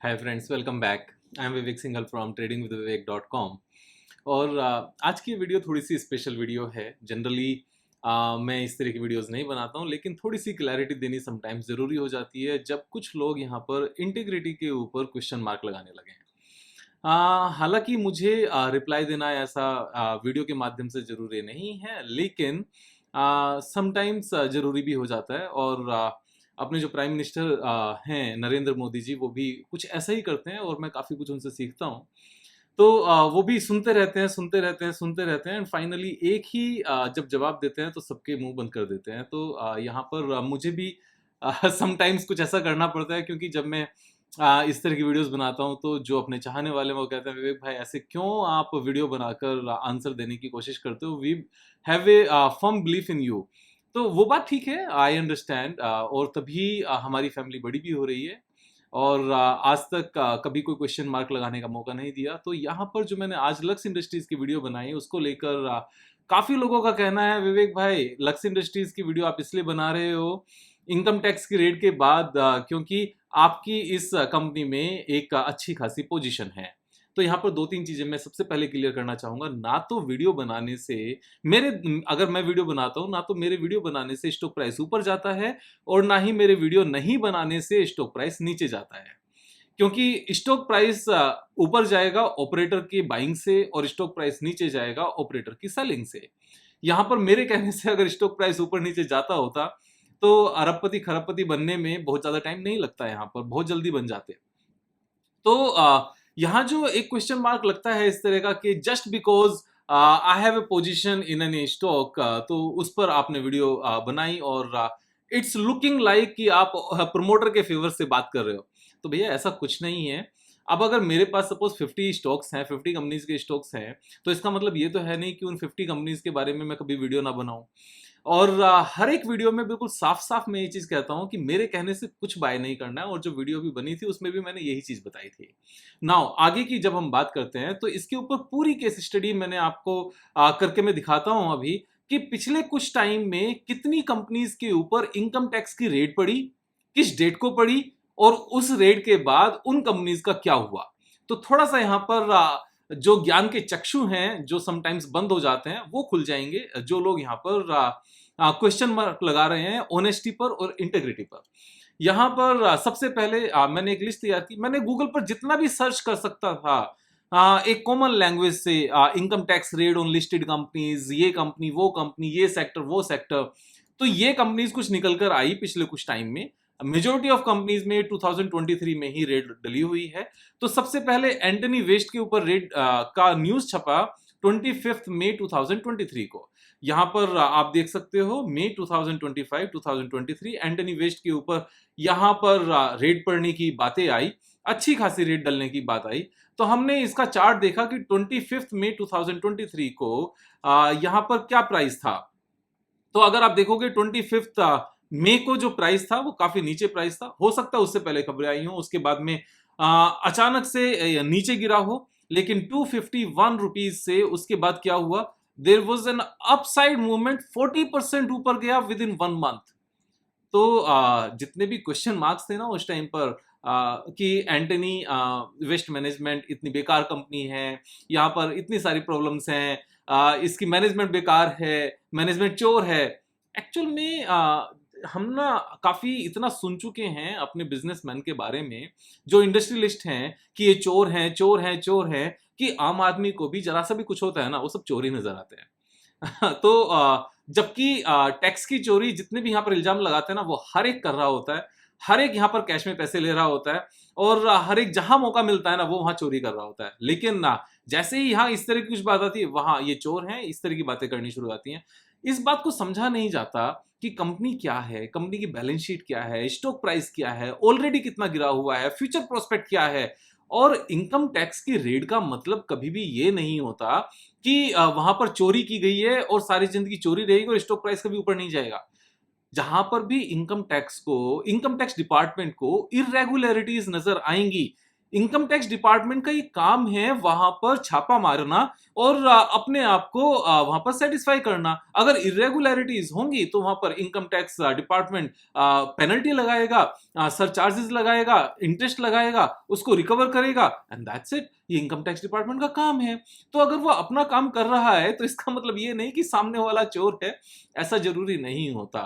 Hi friends, welcome back. I am Vivek Singhal from tradingwithvivek.com। और आज की वीडियो थोड़ी सी स्पेशल वीडियो है। जनरली मैं इस तरह की वीडियोस नहीं बनाता हूँ, लेकिन थोड़ी सी क्लैरिटी देनी समटाइम्स ज़रूरी हो जाती है जब कुछ लोग यहाँ पर इंटीग्रिटी के ऊपर क्वेश्चन मार्क लगाने लगे हैं। हालांकि मुझे रिप्लाई देना ऐसा वीडियो के माध्यम से ज़रूरी नहीं है, लेकिन समटाइम्स ज़रूरी भी हो जाता है। और अपने जो प्राइम मिनिस्टर हैं नरेंद्र मोदी जी, वो भी कुछ ऐसा ही करते हैं और मैं काफ़ी कुछ उनसे सीखता हूँ। तो वो भी सुनते रहते हैं, सुनते रहते हैं, सुनते रहते हैं एंड फाइनली एक ही जब जवाब देते हैं तो सबके मुंह बंद कर देते हैं। तो यहाँ पर मुझे भी समटाइम्स कुछ ऐसा करना पड़ता है, क्योंकि जब मैं इस तरह की वीडियोस बनाता हूँ तो जो अपने चाहने वाले हैं वो कहते हैं, विवेक भाई ऐसे क्यों आप वीडियो बनाकर आंसर देने की कोशिश करते हो, we have a firm belief in you. तो वो बात ठीक है, आई अंडरस्टैंड। और तभी हमारी फैमिली बड़ी भी हो रही है और आज तक कभी कोई क्वेश्चन मार्क लगाने का मौका नहीं दिया। तो यहाँ पर जो मैंने आज लक्स इंडस्ट्रीज की वीडियो बनाई उसको लेकर काफी लोगों का कहना है, विवेक भाई लक्स इंडस्ट्रीज की वीडियो आप इसलिए बना रहे हो इनकम टैक्स की रेट के बाद, क्योंकि आपकी इस कंपनी में एक अच्छी खासी पोजीशन है। तो यहाँ पर दो तीन चीजें मैं सबसे पहले क्लियर करना चाहूंगा। ना तो वीडियो बनाने से मेरे अगर मैं वीडियो बनाता हूँ ना तो मेरे वीडियो बनाने से स्टॉक प्राइस ऊपर जाता है, और ना ही मेरे वीडियो नहीं बनाने से स्टॉक प्राइस नीचे जाता है। क्योंकि स्टॉक प्राइस ऊपर जाएगा ऑपरेटर की बाइंग से और स्टॉक प्राइस नीचे जाएगा ऑपरेटर की सेलिंग से। यहाँ पर मेरे कहने से अगर स्टॉक प्राइस ऊपर नीचे जाता होता तो अरबपति खरबपति बनने में बहुत ज्यादा टाइम नहीं लगता, यहाँ पर बहुत जल्दी बन जाते। तो यहाँ जो एक क्वेश्चन मार्क लगता है इस तरह का कि just because I have a position in an stock, तो उस पर आपने वीडियो बनाई और इट्स लुकिंग लाइक कि आप प्रमोटर के फेवर से बात कर रहे हो। तो भैया ऐसा कुछ नहीं है। अब अगर मेरे पास सपोज 50 स्टॉक्स हैं, 50 कंपनीज के स्टॉक्स हैं, तो इसका मतलब ये तो है नहीं कि उन 50 कंपनीज के बारे में मैं कभी वीडियो ना बनाऊं। और हर एक वीडियो में बिल्कुल साफ साफ मैं ये चीज कहता हूं कि मेरे कहने से कुछ बाय नहीं करना है, और जो वीडियो भी बनी थी उसमें भी मैंने यही चीज बताई थी। नाउ आगे की जब हम बात करते हैं तो इसके ऊपर पूरी केस स्टडी मैंने आपको करके मैं दिखाता हूं अभी कि पिछले कुछ टाइम में कितनी कंपनीज के ऊपर इनकम टैक्स की रेट पड़ी, किस डेट को पड़ी, और उस रेट के बाद उन कंपनीज का क्या हुआ। तो थोड़ा सा यहाँ पर जो ज्ञान के चक्षु हैं जो समटाइम्स बंद हो जाते हैं वो खुल जाएंगे, जो लोग यहाँ पर क्वेश्चन मार्क लगा रहे हैं ऑनेस्टी पर और इंटेग्रिटी पर। यहाँ पर सबसे पहले मैंने एक लिस्ट तैयार की। मैंने गूगल पर जितना भी सर्च कर सकता था एक कॉमन लैंग्वेज से, income tax rate on listed companies, ये कंपनी वो कंपनी, ये सेक्टर वो सेक्टर, तो ये कंपनीज कुछ निकल कर आई पिछले कुछ टाइम में। मेजोरिटी ऑफ कंपनीज में 2023 में ही रेट डली हुई है। तो सबसे पहले एंटनी वेस्ट के ऊपर रेट का न्यूज छपा 25 मई 2023 को। यहां पर आप देख सकते हो मई 2025 2023 एंटनी वेस्ट के ऊपर यहां पर रेट पड़ने की बातें आई, अच्छी खासी रेट डलने की बात आई। तो हमने इसका चार्ट देखा कि 25 मई 2023 को यहां पर क्या प्राइस था। तो अगर आप देखोगे 25 मई को जो प्राइस था वो काफी नीचे प्राइस था। हो सकता है उससे पहले खबरें आई हो, उसके बाद में अचानक से नीचे गिरा हो, लेकिन 251 रुपीज से उसके बाद क्या हुआ, there was an upside movement, 40% ऊपर गया विद इन 1 मंथ। तो जितने भी क्वेश्चन मार्क्स थे ना उस टाइम पर कि एंटनी वेस्ट मैनेजमेंट इतनी बेकार कंपनी है, यहाँ पर इतनी सारी प्रॉब्लम्स हैं, इसकी मैनेजमेंट बेकार है, मैनेजमेंट चोर है। एक्चुअल में हम ना काफी इतना सुन चुके हैं अपने बिजनेसमैन के बारे में जो इंडस्ट्रियलिस्ट हैं कि ये चोर हैं चोर हैं चोर हैं, कि आम आदमी को भी जरा सा भी कुछ होता है ना वो सब चोर ही नजर आते हैं। तो जबकि टैक्स की चोरी जितने भी यहाँ पर इल्जाम लगाते हैं ना वो हर एक कर रहा होता है, हर एक यहाँ पर कैश में पैसे ले रहा होता है, और हर एक जहां मौका मिलता है ना वो वहां चोरी कर रहा होता है। लेकिन ना जैसे ही यहाँ इस तरह की कुछ बात आती है वहां ये चोर हैं, इस तरह की बातें करनी शुरू आती हैं। इस बात को समझा नहीं जाता कि कंपनी क्या है, कंपनी की बैलेंस शीट क्या है, स्टॉक प्राइस क्या है, ऑलरेडी कितना गिरा हुआ है, फ्यूचर प्रोस्पेक्ट क्या है। और इनकम टैक्स की रेट का मतलब कभी भी ये नहीं होता कि वहां पर चोरी की गई है और सारी जिंदगी चोरी रहेगी और स्टॉक प्राइस कभी ऊपर नहीं जाएगा। जहां पर भी इनकम टैक्स डिपार्टमेंट को इरेगुलरिटीज नजर आएंगी, इनकम टैक्स डिपार्टमेंट का ये काम है वहां पर छापा मारना और अपने आप को वहां पर सेटिस्फाई करना। अगर इरेगुलरिटीज होंगी तो वहां पर इनकम टैक्स डिपार्टमेंट पेनल्टी लगाएगा, सरचार्जेस लगाएगा, इंटरेस्ट लगाएगा, उसको रिकवर करेगा एंड दैट्स इट। ये इनकम टैक्स डिपार्टमेंट का काम है। तो अगर वो अपना काम कर रहा है तो इसका मतलब ये नहीं कि सामने वाला चोर है, ऐसा जरूरी नहीं होता।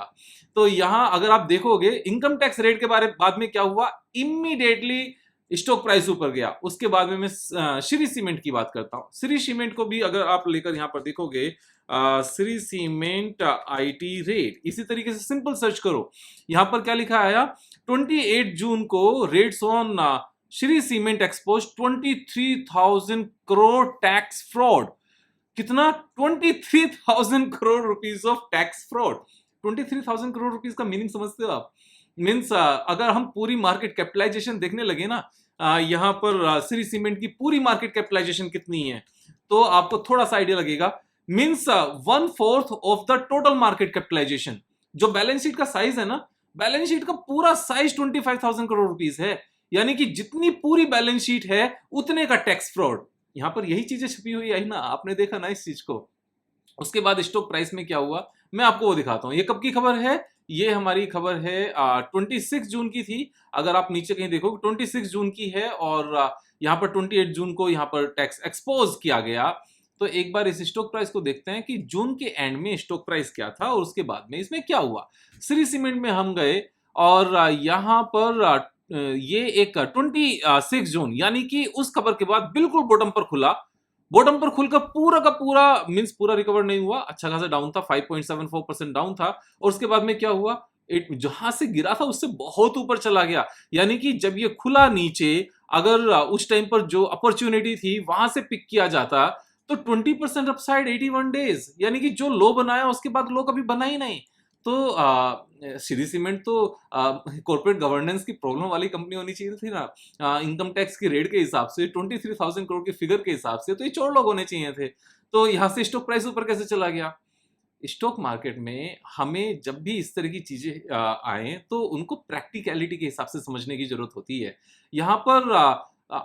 तो यहां अगर आप देखोगे इनकम टैक्स रेट के बारे बाद में क्या हुआ, इमीडिएटली स्टॉक प्राइस ऊपर गया। उसके बाद में मैं श्री सीमेंट की बात करता हूं। श्री सीमेंट को भी अगर आप लेकर यहां पर देखोगे, श्री सीमेंट आईटी रेट, इसी तरीके से सिंपल सर्च करो। यहां पर क्या लिखा आया, 28 जून को rates on Shri cement expose 23,000 crore tax fraud. कितना? 23,000 crore rupees of tax fraud. 23,000 crore rupees का मीनिंग समझते हो आप? मीन्स अगर हम पूरी मार्केट कैपिटलाइजेशन देखने लगे ना, यहां पर श्री सीमेंट की पूरी मार्केट कैपिटलाइजेशन कितनी है तो आपको थोड़ा सा आइडिया लगेगा। Means 1/4 of the total market capitalisation. जो बैलेंस शीट का साइज है ना, बैलेंस शीट का पूरा साइज 25,000 करोड़ रुपीस है। यानी कि जितनी पूरी बैलेंस शीट है उतने का टैक्स फ्रॉड। यहां पर यही चीजें छुपी हुई है ना, आपने देखा ना इस चीज को। उसके बाद स्टॉक प्राइस में क्या हुआ मैं आपको वो दिखाता हूं। ये कब की खबर है? ये हमारी खबर है 26 जून की थी। अगर आप नीचे कहीं देखो 26 जून की है और यहाँ पर 28 जून को यहाँ पर टैक्स एक्सपोज किया गया। तो एक बार इस स्टॉक प्राइस को देखते हैं कि जून के एंड में स्टॉक प्राइस क्या था और उसके बाद में इसमें क्या हुआ। श्री सीमेंट में हम गए और यहाँ पर ये एक 26 जून यानी कि उस खबर के बाद बिल्कुल बॉटम पर खुला। बॉटम पर खुलकर पूरा का पूरा मींस पूरा रिकवर नहीं हुआ, अच्छा खासा डाउन था, 5.74% डाउन था। और उसके बाद में क्या हुआ, जहां से गिरा था उससे बहुत ऊपर चला गया। यानी कि जब ये खुला नीचे, अगर उस टाइम पर जो अपॉर्चुनिटी थी वहां से पिक किया जाता तो 20% अपसाइड 81 डेज, यानी कि जो लो बनाया उसके बाद लो कभी बना ही नहीं। तो श्री सीमेंट तो कॉर्पोरेट गवर्नेंस की प्रॉब्लम वाली कंपनी होनी चाहिए थी ना। इनकम टैक्स की रेट के हिसाब से 23,000 करोड़ के फिगर के हिसाब से तो ये चोर लोग होने चाहिए थे। तो यहां से स्टॉक प्राइस ऊपर कैसे चला गया? स्टॉक मार्केट में हमें जब भी इस तरह की चीजें आए तो उनको प्रैक्टिकलिटी के हिसाब से समझने की जरूरत होती है। यहाँ पर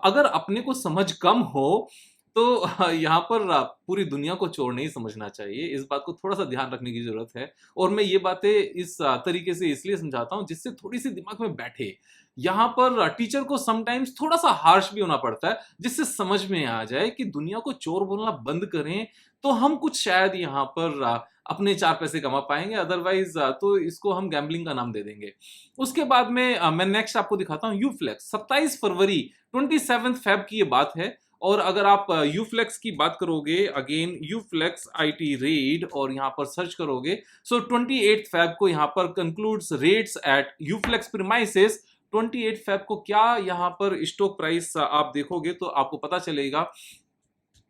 अगर अपने को समझ कम हो तो यहाँ पर पूरी दुनिया को चोर नहीं समझना चाहिए। इस बात को थोड़ा सा ध्यान रखने की जरूरत है। और मैं ये बातें इस तरीके से इसलिए समझाता हूँ जिससे थोड़ी सी दिमाग में बैठे। यहाँ पर टीचर को समटाइम्स थोड़ा सा हार्श भी होना पड़ता है जिससे समझ में आ जाए कि दुनिया को चोर बोलना बंद करें तो हम कुछ शायद यहाँ पर अपने 4 पैसे कमा पाएंगे। अदरवाइज तो इसको हम गैम्बलिंग का नाम दे देंगे। उसके बाद में मैं नेक्स्ट आपको दिखाता हूँ यूफ्लेक्स। 27 फरवरी 27 फेब की ये बात है। और अगर आप यूफ्लेक्स की बात करोगे, अगेन यूफ्लेक्स आईटी रेट, और यहाँ पर सर्च करोगे सो 28 फेब को यहाँ पर concludes rates eight Uflex premises. 28 Feb को क्या यहाँ पर स्टॉक प्राइस आप देखोगे तो आपको पता चलेगा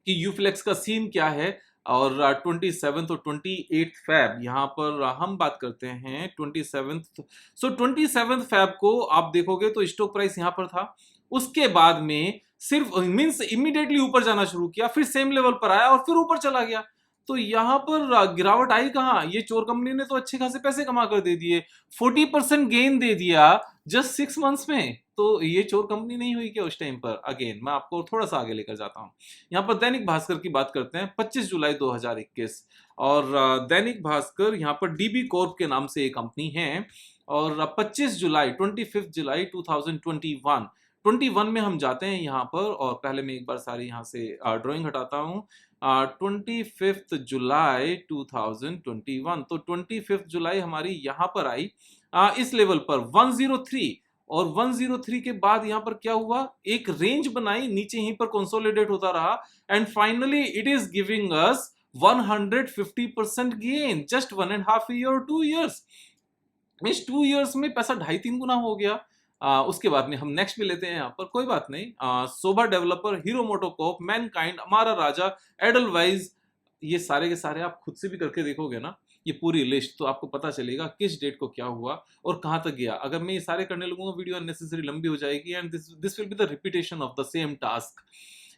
कि यूफ्लेक्स का सीन क्या है। और 27 और 28 फैब यहाँ पर हम बात करते हैं 27। सो 27 फैब को आप देखोगे तो स्टॉक प्राइस यहाँ पर था। उसके बाद में सिर्फ मींस इमीडिएटली ऊपर जाना शुरू किया, फिर सेम लेवल पर आया और फिर ऊपर चला गया। तो यहाँ पर गिरावट आई कहाँ? ये चोर कंपनी ने तो अच्छे खासे पैसे कमा कर दे दिए, 40% गेन दे दिया जस्ट 6 मंथ्स में। तो ये चोर कंपनी नहीं हुई क्या उस टाइम पर? अगेन मैं आपको थोड़ा सा आगे लेकर जाता हूँ। यहाँ पर दैनिक भास्कर की बात करते हैं 25 जुलाई 2021। और दैनिक भास्कर यहाँ पर डीबी कॉर्प के नाम से एक कंपनी है। और 25 जुलाई 25 जुलाई 2021 में हम जाते हैं यहाँ पर। और पहले मैं एक बार सारी यहाँ से ड्राइंग हटाता हूँ। 25 जुलाई 2021, तो 25 जुलाई हमारी यहाँ पर आई इस लेवल पर 103। और 103 के बाद यहाँ पर क्या हुआ, एक रेंज बनाई, नीचे यहीं पर कंसोलिडेट होता रहा and finally it is giving us 150% gain just 1.5 year 2 years. इस 2 इयर्स में पैसा 2.5-3 गुना हो गया। उसके बाद में हम नेक्स्ट भी लेते हैं यहाँ पर, कोई बात नहीं। सोबा developer, hero MotoCorp, Mankind, Amara Raja, Edelweiss, ये सारे के सारे आप खुद से भी करके देखोगे ना ये पूरी लिस्ट, तो आपको पता चलेगा किस डेट को क्या हुआ और कहां तक गया। अगर मैं ये सारे करने लगूंगा वीडियो अननेसेसरी लंबी हो जाएगी and this will be the repetition of the same task.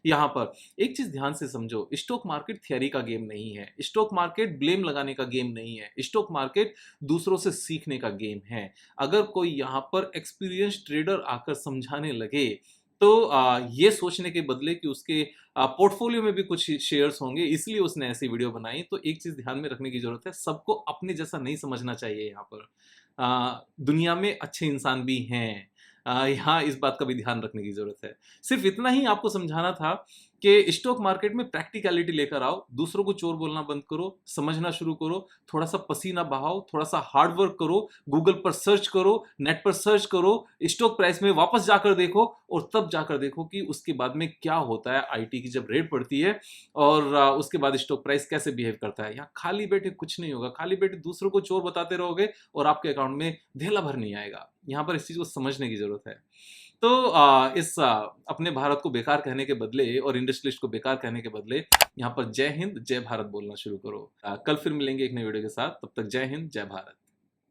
यहाँ पर एक चीज ध्यान से समझो, स्टॉक मार्केट थियरी का गेम नहीं है, स्टॉक मार्केट ब्लेम लगाने का गेम नहीं है, स्टॉक मार्केट दूसरों से सीखने का गेम है। अगर कोई यहाँ पर एक्सपीरियंस ट्रेडर आकर समझाने लगे तो ये सोचने के बदले कि उसके पोर्टफोलियो में भी कुछ शेयर्स होंगे, इसलिए उसने ऐसी वीडियो बनाई। तो एक चीज़ ध्यान में रखने की ज़रूरत है, सबको अपने जैसा नहीं समझना चाहिए यहाँ पर। दुनिया में अच्छे इंसान भी हैं। यहाँ इस बात का भी ध्यान रखने की ज़रूरत है। सिर्फ़ इतना ही आपको समझाना था कि स्टॉक मार्केट में प्रैक्टिकैलिटी लेकर आओ, दूसरों को चोर बोलना बंद करो, समझना शुरू करो, थोड़ा-सा पसीना बहाओ, थोड़ा-सा हार्ड वर्क करो, गूगल पर सर्च करो, नेट पर सर्च करो, स्टॉक प्राइस में वापस जाकर देखो और तब जाकर देखो कि उसके बाद में क्या होता है आईटी की जब रेड पड़ती है और उसके बाद स्टॉक प्राइस कैसे बिहेव करता है। यहाँ खाली बैठे कुछ नहीं होगा, खाली बैठे दूसरों को चोर बताते रहोगे और आपके अकाउंट में धेला भर नहीं आएगा। यहाँ पर इस चीज़ को समझने की ज़रूरत है। तो अपने भारत को बेकार कहने के बदले और इंडस्ट्रियलिस्ट को बेकार कहने के बदले यहाँ पर जय हिंद, जय भारत बोलना शुरू करो। कल फिर मिलेंगे एक नई वीडियो के साथ, तब तक जय हिंद, जय भारत।